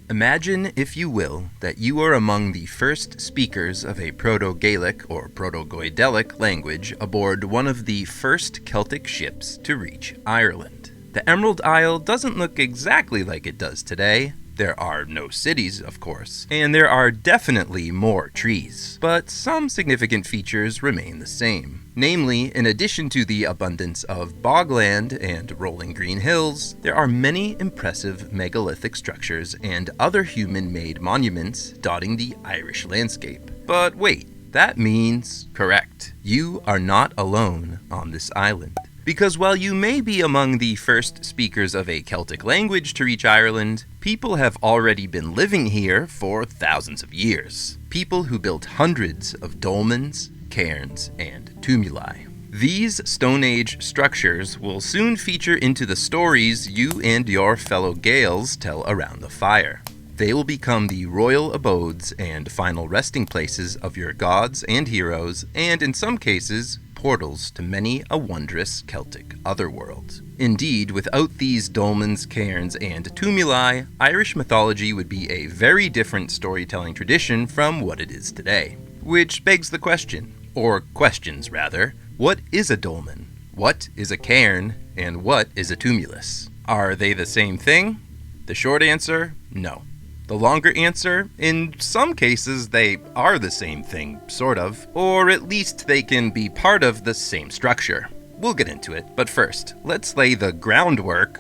Imagine, if you will, that you are among the first speakers of a Proto-Gaelic or Proto-Goidelic language aboard one of the first Celtic ships to reach Ireland. The Emerald Isle doesn't look exactly like it does today. There are no cities, of course, and there are definitely more trees, but some significant features remain the same. Namely, in addition to the abundance of bogland and rolling green hills, there are many impressive megalithic structures and other human-made monuments dotting the Irish landscape. But wait, that means, correct, you are not alone on this island. Because while you may be among the first speakers of a Celtic language to reach Ireland, people have already been living here for thousands of years. People who built hundreds of dolmens, cairns, and tumuli. These Stone Age structures will soon feature into the stories you and your fellow Gaels tell around the fire. They will become the royal abodes and final resting places of your gods and heroes, and in some cases, portals to many a wondrous Celtic otherworld. Indeed, without these dolmens, cairns, and tumuli, Irish mythology would be a very different storytelling tradition from what it is today. Which begs the question, or questions rather, what is a dolmen? What is a cairn? And what is a tumulus? Are they the same thing? The short answer, no. The longer answer, in some cases they are the same thing, sort of, or at least they can be part of the same structure. We'll get into it, but first, let's lay the groundwork,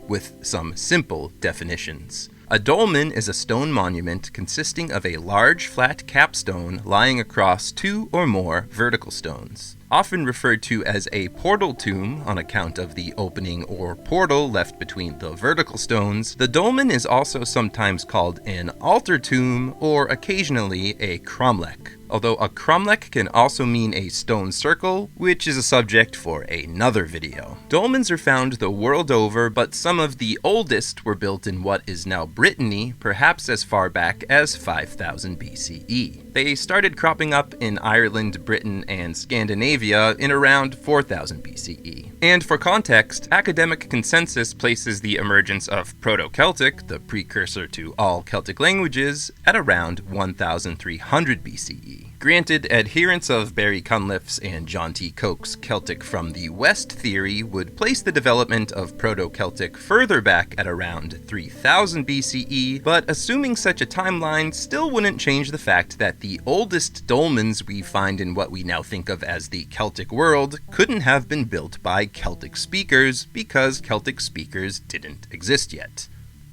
with some simple definitions. A dolmen is a stone monument consisting of a large flat capstone lying across two or more vertical stones. Often referred to as a portal tomb on account of the opening or portal left between the vertical stones, the dolmen is also sometimes called an altar tomb or occasionally a cromlech. Although a cromlech can also mean a stone circle, which is a subject for another video. Dolmens are found the world over, but some of the oldest were built in what is now Brittany, perhaps as far back as 5000 BCE. They started cropping up in Ireland, Britain, and Scandinavia in around 4000 BCE. And for context, academic consensus places the emergence of Proto-Celtic, the precursor to all Celtic languages, at around 1300 BCE. Granted, adherents of Barry Cunliffe's and John T. Coke's Celtic from the West theory would place the development of Proto-Celtic further back at around 3000 BCE, but assuming such a timeline still wouldn't change the fact that the oldest dolmens we find in what we now think of as the Celtic world couldn't have been built by Celtic speakers because Celtic speakers didn't exist yet.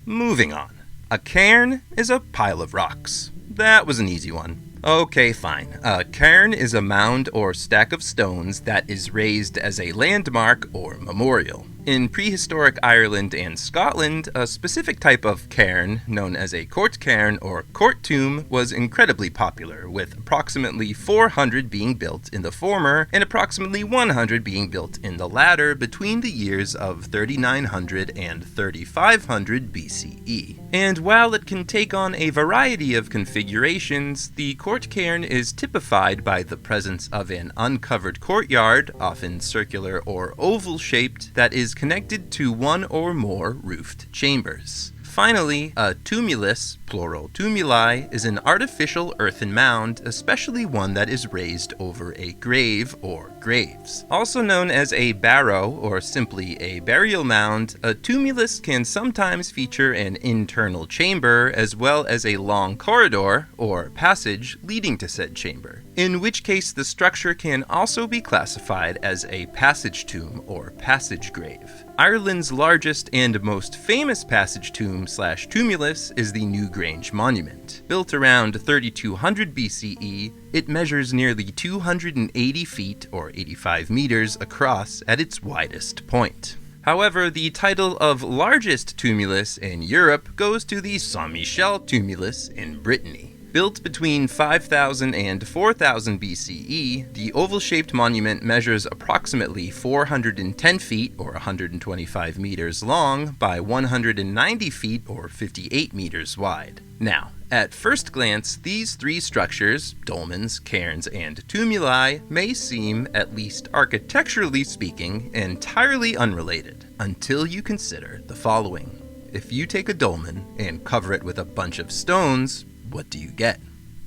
Moving on. A cairn is a pile of rocks. That was an easy one. Okay, fine. A cairn is a mound or stack of stones that is raised as a landmark or memorial. In prehistoric Ireland and Scotland, a specific type of cairn, known as a court cairn or court tomb, was incredibly popular, with approximately 400 being built in the former and approximately 100 being built in the latter between the years of 3900 and 3500 BCE. And while it can take on a variety of configurations, the court cairn is typified by the presence of an uncovered courtyard, often circular or oval-shaped, that is connected to one or more roofed chambers. Finally, a tumulus, plural tumuli, is an artificial earthen mound, especially one that is raised over a grave or graves. Also known as a barrow or simply a burial mound, a tumulus can sometimes feature an internal chamber as well as a long corridor or passage leading to said chamber, in which case the structure can also be classified as a passage tomb or passage grave. Ireland's largest and most famous passage tomb/tumulus is the Newgrange Monument. Built around 3200 BCE, it measures nearly 280 feet or 85 meters across at its widest point. However, the title of largest tumulus in Europe goes to the Saint-Michel tumulus in Brittany. Built between 5000 and 4000 BCE, the oval-shaped monument measures approximately 410 feet or 125 meters long by 190 feet or 58 meters wide. Now, at first glance, these three structures, dolmens, cairns, and tumuli, may seem, at least architecturally speaking, entirely unrelated, until you consider the following. if you take a dolmen and cover it with a bunch of stones, what do you get?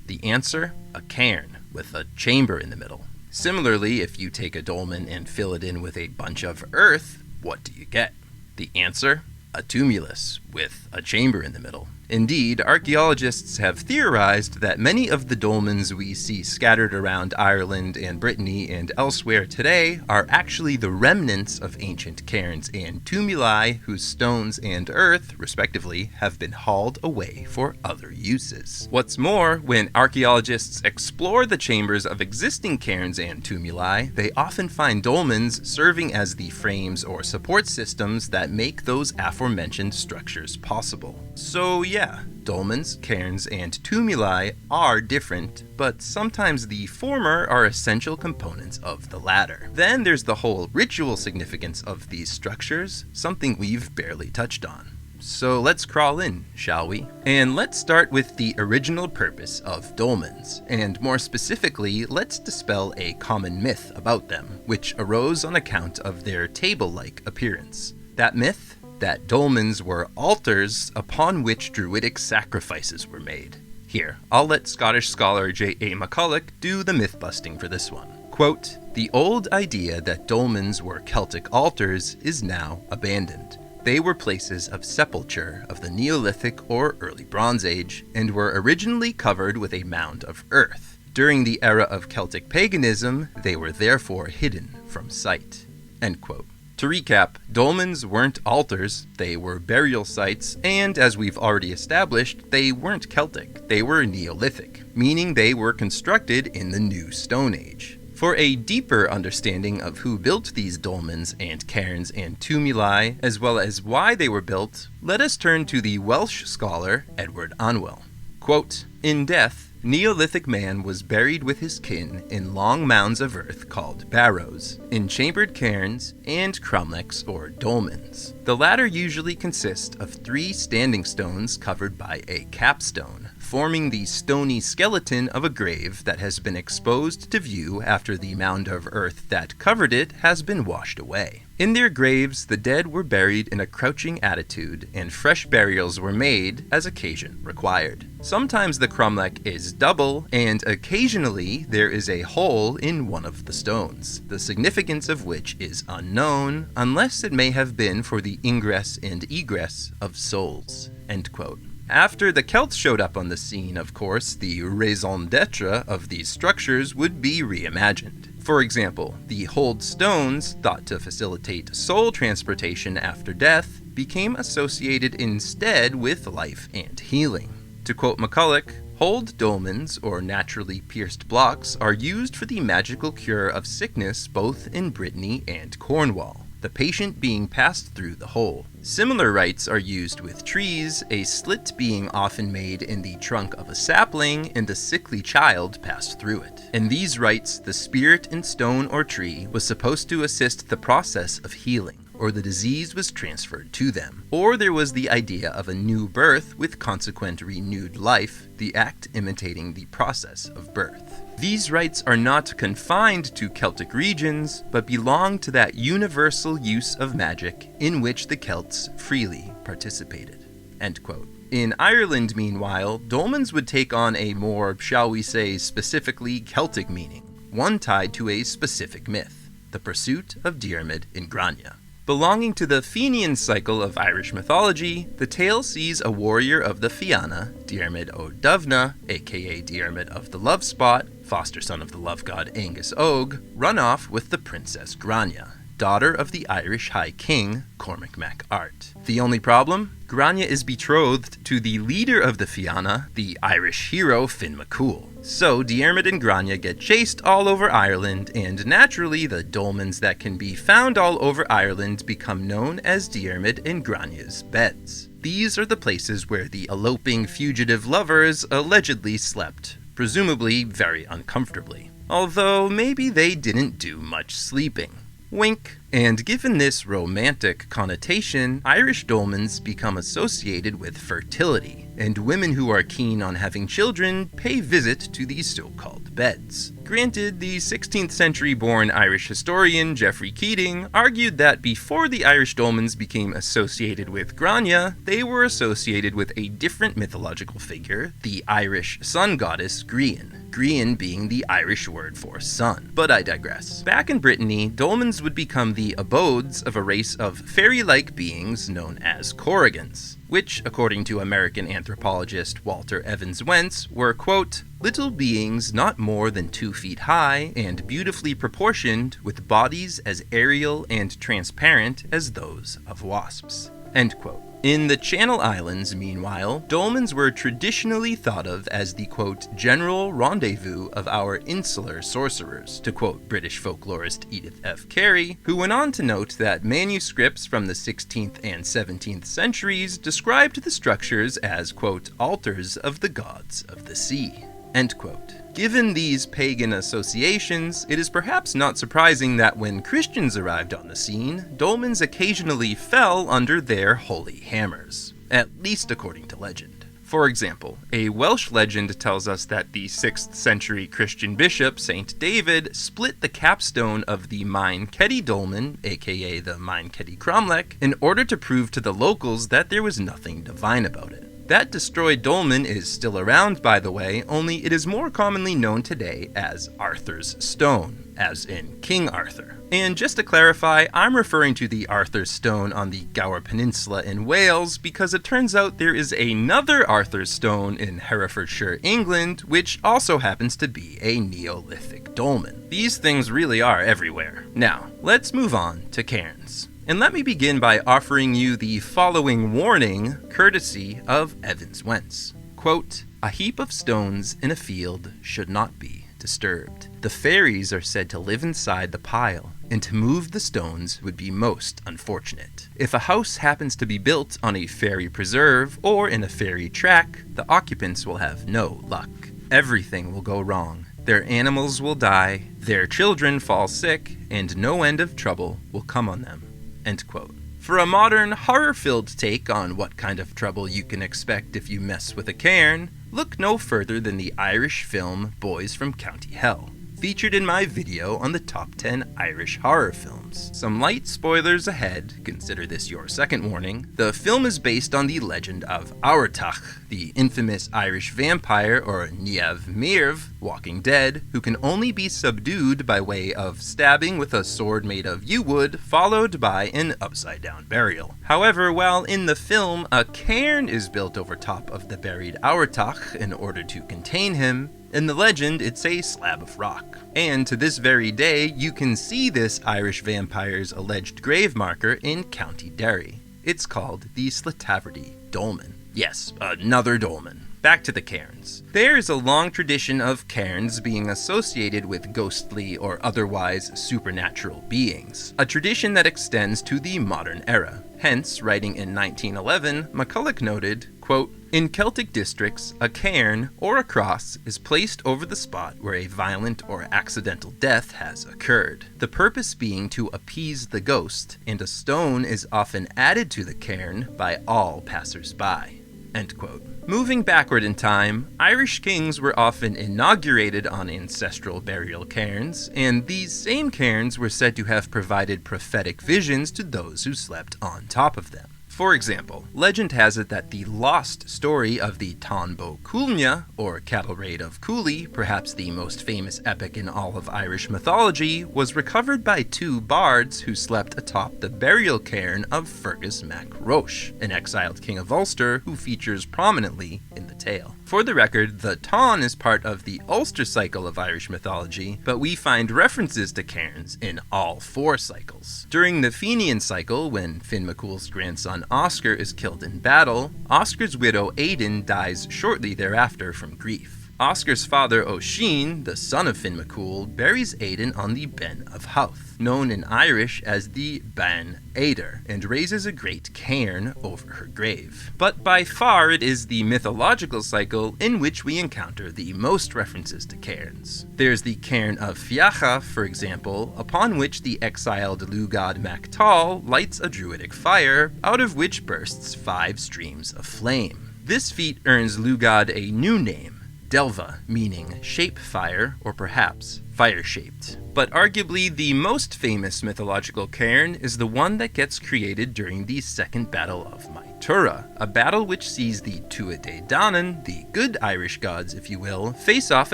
The answer, a cairn, with a chamber in the middle. Similarly, if you take a dolmen and fill it in with a bunch of earth, what do you get? The answer, a tumulus, with a chamber in the middle. Indeed, archaeologists have theorized that many of the dolmens we see scattered around Ireland and Brittany and elsewhere today are actually the remnants of ancient cairns and tumuli whose stones and earth, respectively, have been hauled away for other uses. What's more, when archaeologists explore the chambers of existing cairns and tumuli, they often find dolmens serving as the frames or support systems that make those aforementioned structures possible. So yeah, dolmens, cairns, and tumuli are different, but sometimes the former are essential components of the latter. Then there's the whole ritual significance of these structures, something we've barely touched on. So let's crawl in, shall we? And let's start with the original purpose of dolmens, and more specifically, let's dispel a common myth about them, which arose on account of their table-like appearance. That myth? That dolmens were altars upon which druidic sacrifices were made. Here, I'll let Scottish scholar J.A. McCulloch do the myth-busting for this one. Quote, "The old idea that dolmens were Celtic altars is now abandoned. They were places of sepulture of the Neolithic or early Bronze Age, and were originally covered with a mound of earth. During the era of Celtic paganism, they were therefore hidden from sight." End quote. To recap, dolmens weren't altars, they were burial sites, and as we've already established, they weren't Celtic, they were Neolithic, meaning they were constructed in the New Stone Age. For a deeper understanding of who built these dolmens and cairns and tumuli, as well as why they were built, let us turn to the Welsh scholar Edward Anwell. Quote, "In death, Neolithic man was buried with his kin in long mounds of earth called barrows, in chambered cairns, and cromlechs or dolmens. The latter usually consist of 3 standing stones covered by a capstone, forming the stony skeleton of a grave that has been exposed to view after the mound of earth that covered it has been washed away. In their graves, the dead were buried in a crouching attitude, and fresh burials were made as occasion required. Sometimes the cromlech is double, and occasionally there is a hole in one of the stones, the significance of which is unknown, unless it may have been for the ingress and egress of souls." End quote. After the Celts showed up on the scene, of course, the raison d'etre of these structures would be reimagined. For example, the holed stones, thought to facilitate soul transportation after death, became associated instead with life and healing. To quote McCulloch, "Holed dolmens, or naturally pierced blocks, are used for the magical cure of sickness both in Brittany and Cornwall, the patient being passed through the hole. Similar rites are used with trees, a slit being often made in the trunk of a sapling and a sickly child passed through it. In these rites, the spirit in stone or tree was supposed to assist the process of healing, or the disease was transferred to them, or there was the idea of a new birth with consequent renewed life, the act imitating the process of birth. These rites are not confined to Celtic regions, but belong to that universal use of magic in which the Celts freely participated." End quote. In Ireland, meanwhile, dolmens would take on a more, shall we say, specifically Celtic meaning, one tied to a specific myth, the pursuit of Diarmid in Grania. Belonging to the Fenian cycle of Irish mythology, the tale sees a warrior of the Fianna, Diarmid o Dovna, aka Diarmid of the Love Spot, foster son of the love god Angus Og, run off with the princess Grania, daughter of the Irish High King, Cormac Mac Art. The only problem? Grania is betrothed to the leader of the Fianna, the Irish hero Finn McCool. So Diarmid and Grania get chased all over Ireland, and naturally the dolmens that can be found all over Ireland become known as Diarmid and Grania's beds. These are the places where the eloping fugitive lovers allegedly slept, presumably very uncomfortably. Although maybe they didn't do much sleeping. Wink. And given this romantic connotation, Irish dolmens become associated with fertility, and women who are keen on having children pay visit to these so-called beds. Granted, the 16th century-born Irish historian Geoffrey Keating argued that before the Irish dolmens became associated with Grania, they were associated with a different mythological figure, the Irish sun goddess Grian. Grian being the Irish word for sun. But I digress. Back in Brittany, dolmens would become the abodes of a race of fairy-like beings known as Corrigans, which, according to American anthropologist Walter Evans Wentz, were, quote, little beings not more than 2 feet high and beautifully proportioned with bodies as aerial and transparent as those of wasps, end quote. In the Channel Islands, meanwhile, dolmens were traditionally thought of as the, quote, general rendezvous of our insular sorcerers, to quote British folklorist Edith F. Carey, who went on to note that manuscripts from the 16th and 17th centuries described the structures as, quote, altars of the gods of the sea, end quote. Given these pagan associations, it is perhaps not surprising that when Christians arrived on the scene, dolmens occasionally fell under their holy hammers, at least according to legend. For example, a Welsh legend tells us that the 6th century Christian bishop Saint David split the capstone of the Maen Cedi dolmen, aka the Maen Cedi Cromlech, in order to prove to the locals that there was nothing divine about it. That destroyed dolmen is still around, by the way, only it is more commonly known today as Arthur's Stone, as in King Arthur. And just to clarify, I'm referring to the Arthur's Stone on the Gower Peninsula in Wales because it turns out there is another Arthur's Stone in Herefordshire, England, which also happens to be a Neolithic dolmen. These things really are everywhere. Now, let's move on to cairns. And let me begin by offering you the following warning, courtesy of Evans Wentz. Quote, a heap of stones in a field should not be disturbed. The fairies are said to live inside the pile, and to move the stones would be most unfortunate. If a house happens to be built on a fairy preserve or in a fairy track, the occupants will have no luck. Everything will go wrong. Their animals will die, their children fall sick, and no end of trouble will come on them. End quote. For a modern, horror-filled take on what kind of trouble you can expect if you mess with a cairn, look no further than the Irish film Boys from County Hell, featured in my video on the top 10 Irish horror films. Some light spoilers ahead, consider this your second warning. The film is based on the legend of Aurtach, the infamous Irish vampire or Niamh Mearv, Walking Dead, who can only be subdued by way of stabbing with a sword made of yew wood, followed by an upside-down burial. However, while in the film, a cairn is built over top of the buried Aurtach in order to contain him, in the legend, it's a slab of rock. And to this very day, you can see this Irish vampire's alleged grave marker in County Derry. It's called the Slataverty Dolmen. Yes, another dolmen. Back to the cairns. There is a long tradition of cairns being associated with ghostly or otherwise supernatural beings, a tradition that extends to the modern era. Hence, writing in 1911, McCulloch noted, quote, in Celtic districts, a cairn or a cross is placed over the spot where a violent or accidental death has occurred, the purpose being to appease the ghost, and a stone is often added to the cairn by all passers-by. End quote. Moving backward in time, Irish kings were often inaugurated on ancestral burial cairns, and these same cairns were said to have provided prophetic visions to those who slept on top of them. For example, legend has it that the lost story of the Tonbo Cúlne, or Cattle Raid of Cooley, perhaps the most famous epic in all of Irish mythology, was recovered by 2 bards who slept atop the burial cairn of Fergus Mac Roche, an exiled king of Ulster who features prominently in the tale. For the record, the Tawn is part of the Ulster cycle of Irish mythology, but we find references to cairns in all 4 cycles. During the Fenian cycle, when Finn McCool's grandson Oscar is killed in battle, Oscar's widow Aidan dies shortly thereafter from grief. Oscar's father Oisin, the son of Finn McCool, buries Aidan on the Ben of Howth, known in Irish as the Ben Aider, and raises a great cairn over her grave. But by far it is the mythological cycle in which we encounter the most references to cairns. There's the cairn of Fiacha, for example, upon which the exiled Lugh god Mactall lights a druidic fire, out of which bursts 5 streams of flame. This feat earns Lugh god a new name, delva, meaning shape fire, or perhaps fire-shaped. But arguably the most famous mythological cairn is the one that gets created during the Second Battle of Mytura, a battle which sees the Tuatha Danann, the good Irish gods if you will, face off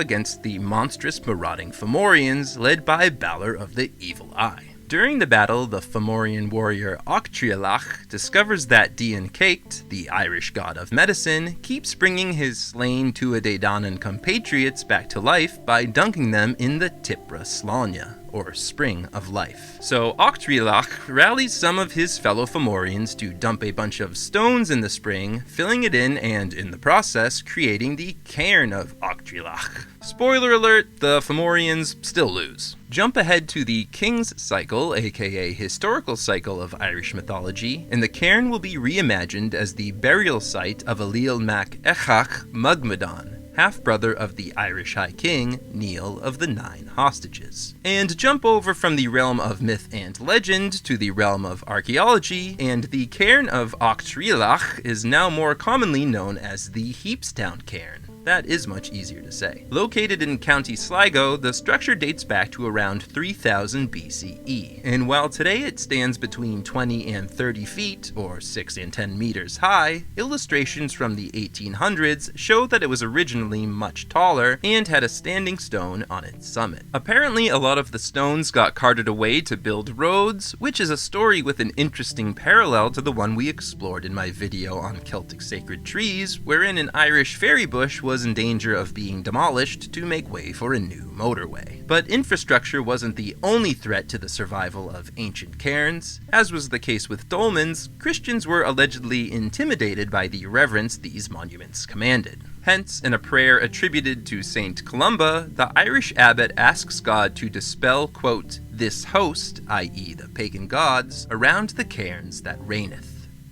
against the monstrous marauding Fomorians led by Balor of the Evil Eye. During the battle, the Fomorian warrior Ochtrialach discovers that Dian Caict, the Irish god of medicine, keeps bringing his slain Tuatha Danann compatriots back to life by dunking them in the Tipra Slania, or Spring of Life. So Ochtrialach rallies some of his fellow Fomorians to dump a bunch of stones in the spring, filling it in and, in the process, creating the Cairn of Ochtrialach. Spoiler alert, the Fomorians still lose. Jump ahead to the King's Cycle, aka Historical Cycle of Irish mythology, and the cairn will be reimagined as the burial site of Ailill mac Echach Mugmadon, half-brother of the Irish High King, Niall of the Nine Hostages. And jump over from the realm of myth and legend to the realm of archaeology, and the cairn of Ochtrialach is now more commonly known as the Heapstown Cairn. That is much easier to say. Located in County Sligo, the structure dates back to around 3000 BCE, and while today it stands between 20 and 30 feet, or 6 and 10 meters high, illustrations from the 1800s show that it was originally much taller and had a standing stone on its summit. Apparently, a lot of the stones got carted away to build roads, which is a story with an interesting parallel to the one we explored in my video on Celtic sacred trees, wherein an Irish fairy bush was in danger of being demolished to make way for a new motorway. But infrastructure wasn't the only threat to the survival of ancient cairns. As was the case with Dolmens, Christians were allegedly intimidated by the reverence these monuments commanded. Hence, in a prayer attributed to Saint Columba, the Irish abbot asks God to dispel, quote, this host, i.e. the pagan gods, around the cairns that reigneth.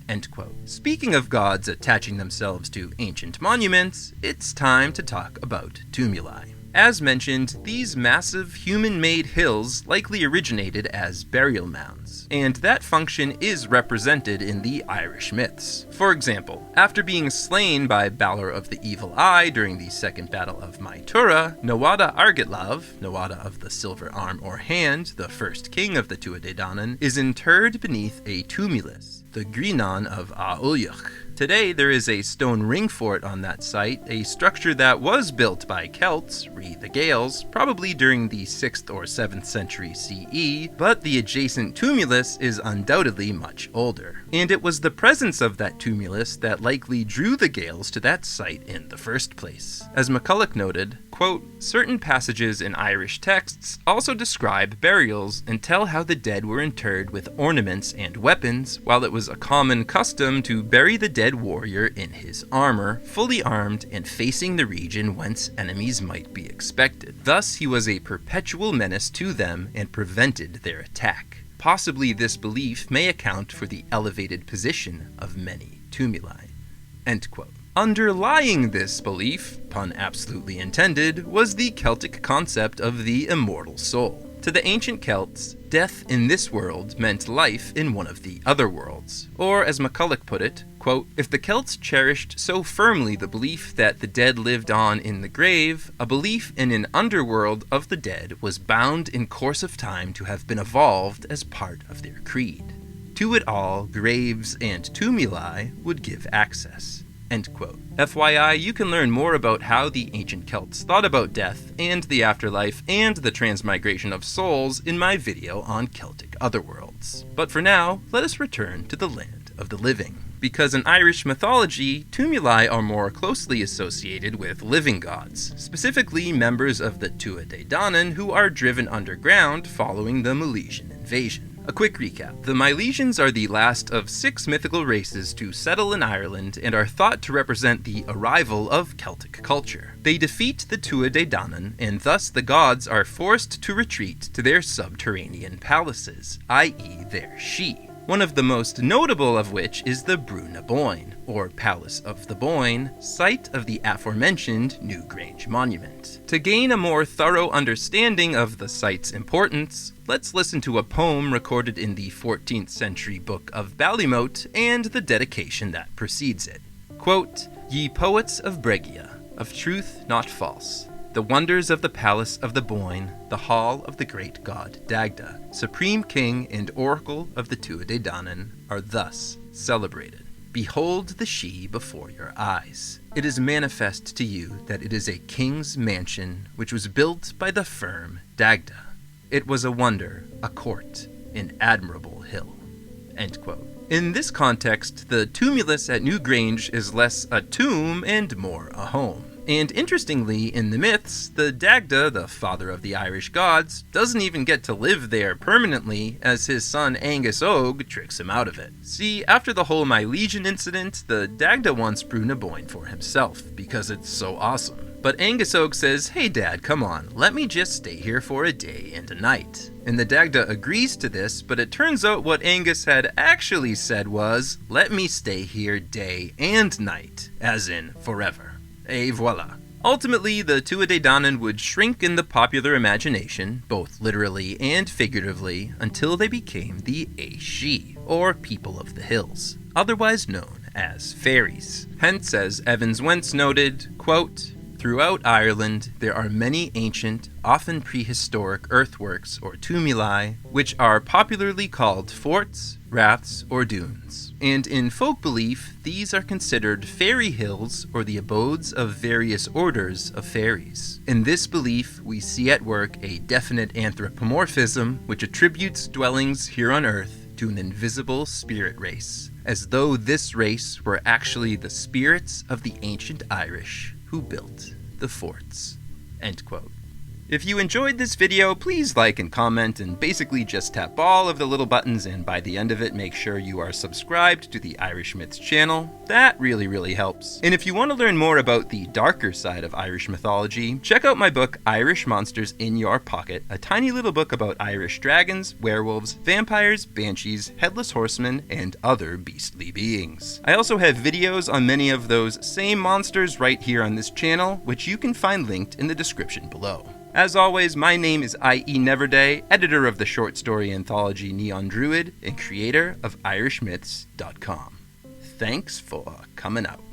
End quote. Speaking of gods attaching themselves to ancient monuments, it's time to talk about tumuli. As mentioned, these massive human-made hills likely originated as burial mounds, and that function is represented in the Irish myths. For example, after being slain by Balor of the Evil Eye during the Second Battle of Mytura, Nuada Argitlav, Nuada of the Silver Arm or Hand, the first king of the Tuatha Danann, is interred beneath a tumulus, the Grinan of Aulioch. Today, there is a stone ring fort on that site, a structure that was built by Celts, re the Gaels, probably during the 6th or 7th century CE, but the adjacent tumulus is undoubtedly much older. And it was the presence of that tumulus that likely drew the Gaels to that site in the first place. As McCulloch noted, quote, certain passages in Irish texts also describe burials and tell how the dead were interred with ornaments and weapons, while it was a common custom to bury the dead warrior in his armor, fully armed and facing the region whence enemies might be expected. Thus, he was a perpetual menace to them and prevented their attack. Possibly this belief may account for the elevated position of many tumuli. End quote. Underlying this belief, pun absolutely intended, was the Celtic concept of the immortal soul. To the ancient Celts, death in this world meant life in one of the other worlds. Or, as McCulloch put it, quote, if the Celts cherished so firmly the belief that the dead lived on in the grave, a belief in an underworld of the dead was bound in course of time to have been evolved as part of their creed. To it all, graves and tumuli would give access. End quote. FYI, you can learn more about how the ancient Celts thought about death and the afterlife and the transmigration of souls in my video on Celtic Otherworlds. But for now, let us return to the land of the living. Because in Irish mythology, tumuli are more closely associated with living gods, specifically members of the Tuatha Danann who are driven underground following the Milesian invasion. A quick recap. The Milesians are the last of 6 mythical races to settle in Ireland and are thought to represent the arrival of Celtic culture. They defeat the Tuatha Danann, and thus the gods are forced to retreat to their subterranean palaces, i.e. their Sidhe. One of the most notable of which is the Brú na Bóinne, or Palace of the Boyne, site of the aforementioned Newgrange Monument. To gain a more thorough understanding of the site's importance, let's listen to a poem recorded in the 14th century Book of Ballymote and the dedication that precedes it. Quote, Ye poets of Bregia, of truth not false. The wonders of the palace of the Boyne, the hall of the great god Dagda, supreme king and oracle of the Tuatha Dé Danann, are thus celebrated. Behold the Sidhe before your eyes. It is manifest to you that it is a king's mansion which was built by the firm Dagda. It was a wonder, a court, an admirable hill. End quote. In this context, the tumulus at Newgrange is less a tomb and more a home. And interestingly, in the myths, the Dagda, the father of the Irish gods, doesn't even get to live there permanently, as his son Angus Og tricks him out of it. See, after the whole Milesian incident, the Dagda wants Brú na Bóinne for himself, because it's so awesome. But Angus Og says, "Hey Dad, come on, let me just stay here for a day and a night." And the Dagda agrees to this, but it turns out what Angus had actually said was, "Let me stay here day and night," as in forever. Et voila. Ultimately, the Tuatha Dé Danann would shrink in the popular imagination, both literally and figuratively, until they became the Sidhe, or people of the hills, otherwise known as fairies. Hence, as Evans Wentz noted, quote, "Throughout Ireland, there are many ancient, often prehistoric earthworks or tumuli, which are popularly called forts, raths, or dunes. And in folk belief, these are considered fairy hills or the abodes of various orders of fairies. In this belief, we see at work a definite anthropomorphism which attributes dwellings here on earth to an invisible spirit race, as though this race were actually the spirits of the ancient Irish who built the forts." End quote. If you enjoyed this video, please like and comment, and basically just tap all of the little buttons, and by the end of it, make sure you are subscribed to the Irish Myths channel. That really helps. And if you want to learn more about the darker side of Irish mythology, check out my book, Irish Monsters in Your Pocket, a tiny little book about Irish dragons, werewolves, vampires, banshees, headless horsemen, and other beastly beings. I also have videos on many of those same monsters right here on this channel, which you can find linked in the description below. As always, my name is I.E. Kneverday, editor of the short story anthology Neon Druid and creator of IrishMyths.com. Thanks for coming out.